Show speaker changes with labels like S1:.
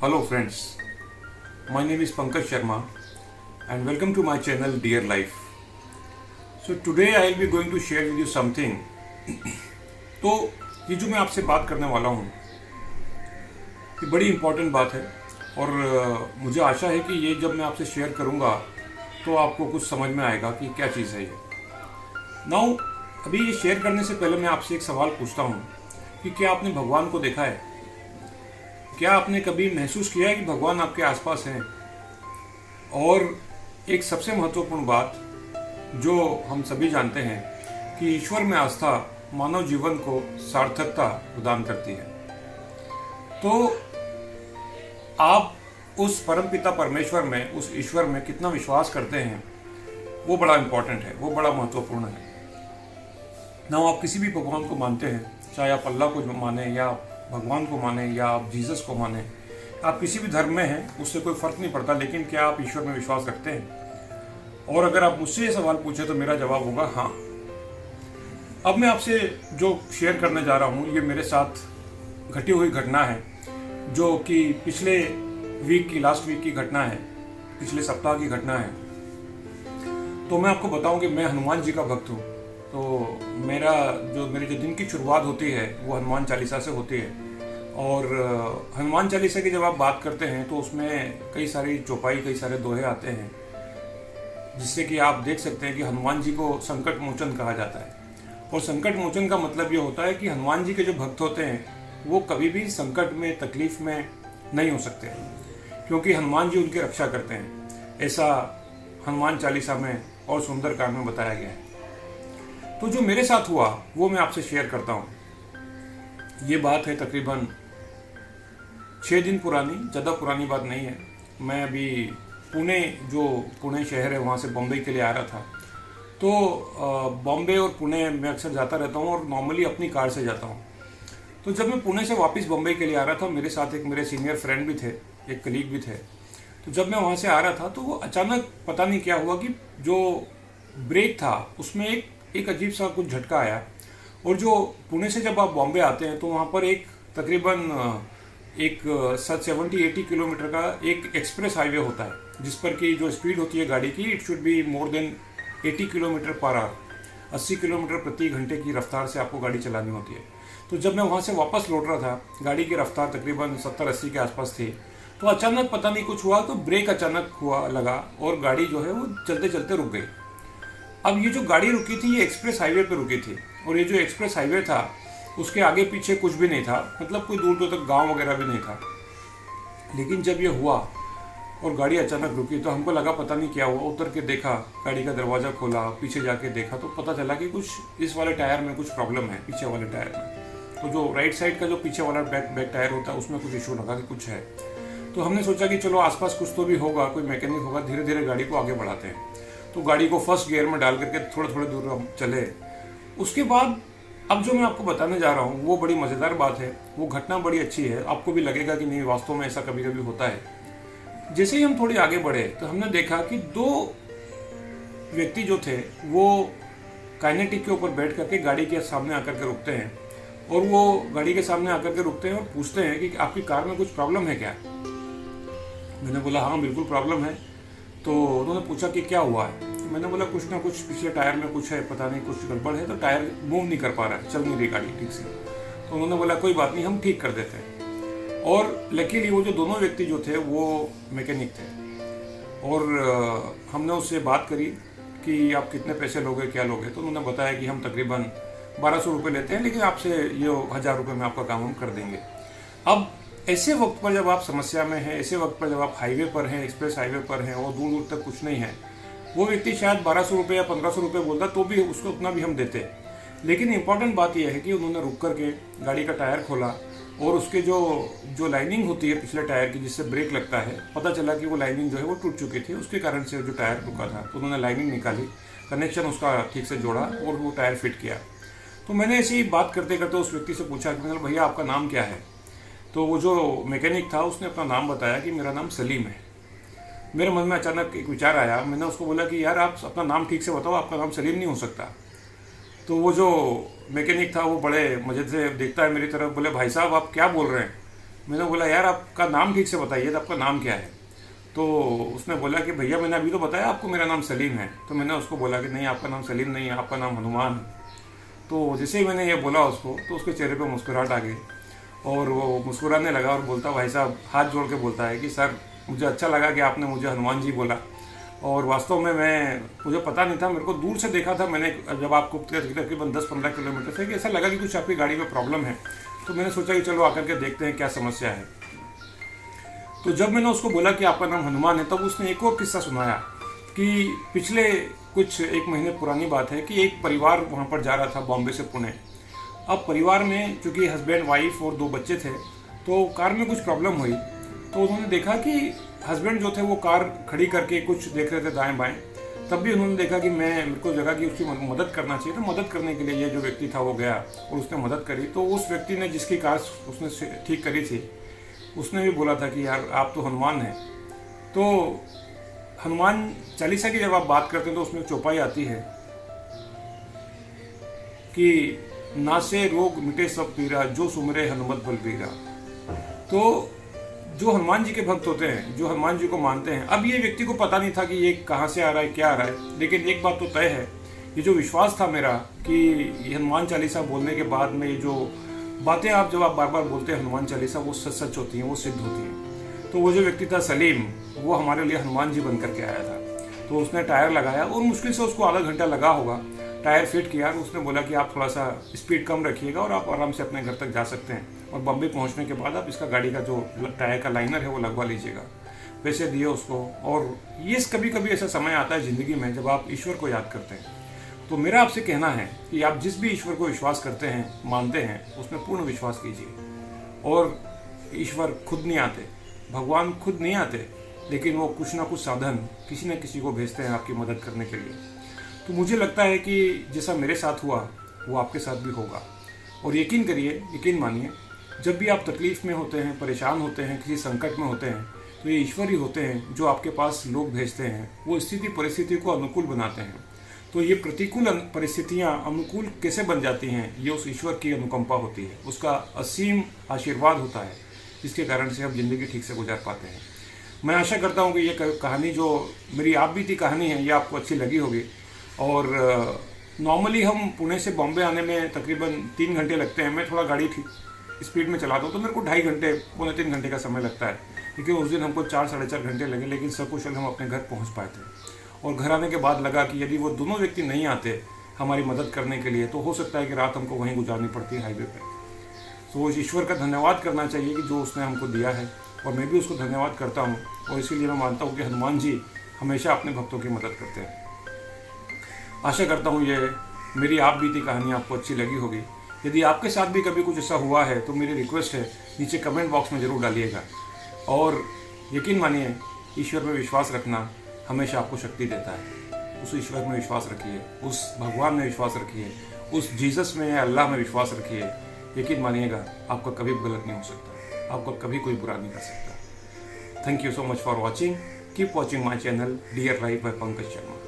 S1: Hello friends, my name is Pankaj Sharma and welcome to my channel Dear Life. So today I will be going to share with you something. तो ये जो मैं आपसे बात करने वाला हूँ ये बड़ी इम्पोर्टेंट बात है और मुझे आशा है कि ये जब मैं आपसे शेयर करूँगा तो आपको कुछ समझ में आएगा कि क्या चीज़ है ये। नाउ अभी ये शेयर करने से पहले मैं आपसे एक सवाल पूछता हूँ कि क्या आपने भगवान को देखा है? क्या आपने कभी महसूस किया है कि भगवान आपके आसपास हैं? और एक सबसे महत्वपूर्ण बात जो हम सभी जानते हैं कि ईश्वर में आस्था मानव जीवन को सार्थकता प्रदान करती है। तो आप उस परमपिता परमेश्वर में, उस ईश्वर में कितना विश्वास करते हैं वो बड़ा इम्पोर्टेंट है, वो बड़ा महत्वपूर्ण है ना। आप किसी भी भगवान को मानते हैं, चाहे आप अल्लाह को माने या भगवान को माने या आप जीसस को माने, आप किसी भी धर्म में हैं, उससे कोई फर्क नहीं पड़ता, लेकिन क्या आप ईश्वर में विश्वास रखते हैं? और अगर आप मुझसे ये सवाल पूछे तो मेरा जवाब होगा हाँ। अब मैं आपसे जो शेयर करने जा रहा हूँ ये मेरे साथ घटी हुई घटना है, जो कि पिछले वीक की, लास्ट वीक की घटना है, पिछले सप्ताह की घटना है। तो मैं आपको बताऊं कि मैं हनुमान जी का भक्त हूँ। तो मेरी जो दिन की शुरुआत होती है वो हनुमान चालीसा से होती है। और हनुमान चालीसा की जब आप बात करते हैं तो उसमें कई सारी चौपाई, कई सारे दोहे आते हैं, जिससे कि आप देख सकते हैं कि हनुमान जी को संकट मोचन कहा जाता है। और संकट मोचन का मतलब ये होता है कि हनुमान जी के जो भक्त होते हैं वो कभी भी संकट में, तकलीफ में नहीं हो सकते, क्योंकि हनुमान जी उनकी रक्षा करते हैं। ऐसा हनुमान चालीसा में और सुंदरकांड में बताया गया है। तो जो मेरे साथ हुआ वो मैं आपसे शेयर करता हूँ। ये बात है तकरीबन 6 दिन पुरानी, ज़्यादा पुरानी बात नहीं है। मैं अभी पुणे शहर है वहाँ से बॉम्बे के लिए आ रहा था। तो बॉम्बे और पुणे मैं अक्सर जाता रहता हूँ और नॉर्मली अपनी कार से जाता हूँ। तो जब मैं पुणे से वापस बॉम्बे के लिए आ रहा था, मेरे साथ एक मेरे सीनियर फ्रेंड भी थे, एक कलीग भी थे। तो जब मैं वहाँ से आ रहा था तो वो अचानक पता नहीं क्या हुआ कि जो ब्रेक था उसमें एक अजीब सा कुछ झटका आया। और जो पुणे से जब आप बॉम्बे आते हैं तो वहाँ पर एक तकरीबन 70-80 किलोमीटर का एक एक्सप्रेस हाईवे होता है, जिस पर की जो स्पीड होती है गाड़ी की, it should be more than 80 kilometre per hour. 80 kilometre प्रति घंटे की रफ्तार से आपको गाड़ी चलानी होती है। तो जब मैं वहाँ से वापस लौट रहा था, गाड़ी की रफ्तार तकरीबन 70-80 के आसपास थी। तो अचानक पता नहीं कुछ हुआ, तो ब्रेक अचानक हुआ लगा और गाड़ी जो है वो चलते चलते रुक गई। अब ये जो गाड़ी रुकी थी ये एक्सप्रेस हाईवे पे रुकी थी, और ये जो एक्सप्रेस हाईवे था उसके आगे पीछे कुछ भी नहीं था, मतलब कोई दूर दूर तक गांव वगैरह भी नहीं था। लेकिन जब ये हुआ और गाड़ी अचानक रुकी तो हमको लगा पता नहीं क्या हुआ। उतर के देखा, गाड़ी का दरवाज़ा खोला, पीछे जाके देखा तो पता चला कि कुछ इस वाले टायर में कुछ प्रॉब्लम है, पीछे वाले टायर में। तो जो राइट साइड का जो पीछे वाला बैक टायर होता है उसमें कुछ इशू लगा कि कुछ है। तो हमने सोचा कि चलो आसपास कुछ तो भी होगा, कोई मैकेनिक होगा, धीरे धीरे गाड़ी को आगे बढ़ाते हैं। तो गाड़ी को फर्स्ट गियर में डाल करके थोड़े थोड़े दूर हम चले। उसके बाद अब जो मैं आपको बताने जा रहा हूँ वो बड़ी मज़ेदार बात है, वो घटना बड़ी अच्छी है। आपको भी लगेगा कि नहीं, वास्तव में ऐसा कभी कभी होता है। जैसे ही हम थोड़े आगे बढ़े तो हमने देखा कि 2 व्यक्ति जो थे वो काइनेटिक के ऊपर बैठ करके गाड़ी के सामने आकर के रुकते हैं। और वो गाड़ी के सामने आकर के रुकते हैं और पूछते हैं कि आपकी कार में कुछ प्रॉब्लम है क्या? मैंने बोला हाँ बिल्कुल प्रॉब्लम है। तो उन्होंने पूछा कि क्या हुआ है? मैंने बोला कुछ ना कुछ पिछले टायर में कुछ है, पता नहीं कुछ गड़बड़ है, तो टायर मूव नहीं कर पा रहा है, चल नहीं रही गाड़ी ठीक से। तो उन्होंने बोला कोई बात नहीं, हम ठीक कर देते हैं। और लकीली वो जो दोनों व्यक्ति जो थे वो मैकेनिक थे। और हमने उससे बात करी कि आप कितने पैसे लोगे, क्या लोगे? तो उन्होंने बताया कि हम तकरीबन 1200 रुपये लेते हैं, लेकिन आपसे ये 1000 रुपये में आपका काम हम कर देंगे। अब ऐसे वक्त पर जब आप समस्या में हैं, ऐसे वक्त पर जब आप हाईवे पर हैं, एक्सप्रेस हाईवे पर हैं और दूर दूर तक कुछ नहीं है, वो व्यक्ति शायद 1200 रुपये या 1500 रुपये बोलता तो भी उसको उतना भी हम देते। लेकिन इम्पॉर्टेंट बात यह है कि उन्होंने रुक करके गाड़ी का टायर खोला और उसके जो लाइनिंग होती है पिछले टायर की, जिससे ब्रेक लगता है, पता चला कि वो लाइनिंग जो है वो टूट चुकी थी, उसके कारण से जो टायर रुका था। तो उन्होंने लाइनिंग निकाली, कनेक्शन उसका ठीक से जोड़ा और वो टायर फिट किया। तो मैंने ऐसी ही बात करते करते उस व्यक्ति से पूछा कि मतलब भैया आपका नाम क्या है? तो वो जो मैकेनिक था उसने अपना नाम बताया कि मेरा नाम सलीम है। मेरे मन में अचानक एक विचार आया। मैंने उसको बोला कि यार आप अपना नाम ठीक से बताओ, आपका नाम सलीम नहीं हो सकता। तो वो जो मैकेनिक था वो बड़े मजे से देखता है मेरी तरफ, बोले भाई साहब आप क्या बोल रहे हैं, मैंने बोला यार आपका नाम ठीक से बताइए, तो आपका नाम क्या है? तो उसने बोला कि भैया मैंने अभी तो बताया आपको मेरा नाम सलीम है। तो मैंने उसको बोला कि नहीं, आपका नाम सलीम नहीं है, आपका नाम हनुमान है। तो जैसे ही मैंने ये बोला उसको, तो उसके चेहरे पे मुस्कुराहट आ गई और वो मुस्कुराने लगा और बोलता, भाई साहब हाथ जोड़ के बोलता है कि सर मुझे अच्छा लगा कि आपने मुझे हनुमान जी बोला, और वास्तव में मुझे पता नहीं था, मेरे को दूर से देखा था मैंने जब आपको तकरीबन 10-15 किलोमीटर से, कि ऐसा लगा कि कुछ आपकी गाड़ी में प्रॉब्लम है। तो मैंने सोचा कि चलो आकर के देखते हैं क्या समस्या है। तो जब मैंने उसको बोला कि आपका नाम हनुमान है, तब उसने एक और किस्सा सुनाया कि पिछले कुछ 1 महीने पुरानी बात है कि एक परिवार वहाँ पर जा रहा था बॉम्बे से पुणे। अब परिवार में चूंकि हस्बैंड वाइफ और 2 बच्चे थे, तो कार में कुछ प्रॉब्लम हुई। तो उन्होंने देखा कि हस्बैंड जो थे वो कार खड़ी करके कुछ देख रहे थे दाएं बाएं। तब भी उन्होंने देखा कि मेरे को लगा कि उसकी मदद करना चाहिए, तो मदद करने के लिए ये जो व्यक्ति था वो गया और उसने मदद करी। तो उस व्यक्ति ने जिसकी कार उसने ठीक करी थी, उसने भी बोला था कि यार आप तो हनुमान हैं। तो हनुमान चालीसा की जब आप बात करते हैं तो उसमें चौपाई आती है कि नासे रोग मिटे सब पीरा, जो सुमरे हनुमत बलबीरा। तो जो हनुमान जी के भक्त होते हैं, जो हनुमान जी को मानते हैं, अब ये व्यक्ति को पता नहीं था कि ये कहाँ से आ रहा है, क्या आ रहा है, लेकिन एक बात तो तय है, ये जो विश्वास था मेरा कि हनुमान चालीसा बोलने के बाद में ये जो बातें आप जब आप बार बार बोलते हैं हनुमान चालीसा, वो सच सच होती हैं, वो सिद्ध होती हैं। तो वो जो व्यक्ति था सलीम, वो हमारे लिए हनुमान जी बन करके आया था। तो उसने टायर लगाया और मुश्किल से उसको आधा घंटा लगा होगा, टायर फिट किया। उसने बोला कि आप थोड़ा सा स्पीड कम रखिएगा और आप आराम से अपने घर तक जा सकते हैं, और बम्बई पहुंचने के बाद आप इसका गाड़ी का जो टायर का लाइनर है वो लगवा लीजिएगा। पैसे दिए उसको। और ये कभी कभी ऐसा समय आता है ज़िंदगी में जब आप ईश्वर को याद करते हैं। तो मेरा आपसे कहना है कि आप जिस भी ईश्वर को विश्वास करते हैं, मानते हैं, उसमें पूर्ण विश्वास कीजिए। और ईश्वर खुद नहीं आते, भगवान खुद नहीं आते, लेकिन वो कुछ ना कुछ साधन किसी न किसी को भेजते हैं आपकी मदद करने के लिए। तो मुझे लगता है कि जैसा मेरे साथ हुआ वो आपके साथ भी होगा। और यकीन करिए, यकीन मानिए, जब भी आप तकलीफ़ में होते हैं, परेशान होते हैं, किसी संकट में होते हैं, तो ये ईश्वर ही होते हैं जो आपके पास लोग भेजते हैं। वो स्थिति परिस्थिति को अनुकूल बनाते हैं। तो ये प्रतिकूल परिस्थितियाँ अनुकूल कैसे बन जाती हैं, ये उस ईश्वर की अनुकंपा होती है, उसका असीम आशीर्वाद होता है, जिसके कारण से हम जिंदगी ठीक से गुजार पाते हैं। मैं आशा करता हूँ कि ये कहानी जो मेरी आप बीती कहानी है, ये आपको अच्छी लगी होगी। और नॉर्मली हम पुणे से बॉम्बे आने में तकरीबन 3 घंटे लगते हैं। मैं थोड़ा गाड़ी स्पीड में चलाता हूँ तो मेरे को 2.5 घंटे, 2.25 घंटे का समय लगता है, क्योंकि उस दिन हमको 4-4.5 घंटे लगे, लेकिन सकुशल हम अपने घर पहुँच पाए थे। और घर आने के बाद लगा कि यदि वो दोनों व्यक्ति नहीं आते हमारी मदद करने के लिए, तो हो सकता है कि रात हमको वहीं गुजारनी पड़ती है हाईवे पे। तो उस ईश्वर का धन्यवाद करना चाहिए कि जो उसने हमको दिया है, और मैं भी उसको धन्यवाद करता हूँ। और इसीलिए मैं मानता हूँ कि हनुमान जी हमेशा अपने भक्तों की मदद करते हैं। आशा करता हूँ ये मेरी आप बीती कहानी आपको अच्छी लगी होगी। यदि आपके साथ भी कभी कुछ ऐसा हुआ है तो मेरी रिक्वेस्ट है, नीचे कमेंट बॉक्स में ज़रूर डालिएगा। और यकीन मानिए, ईश्वर में विश्वास रखना हमेशा आपको शक्ति देता है। उस ईश्वर में विश्वास रखिए, उस भगवान में विश्वास रखिए, उस जीसस में, अल्लाह में विश्वास रखिए। यकीन मानिएगा, आपका कभी गलत नहीं हो सकता, आपको कभी कोई बुरा नहीं कर सकता। Thank you so much for watching. Keep watching my channel dear life by Pankaj Sharma.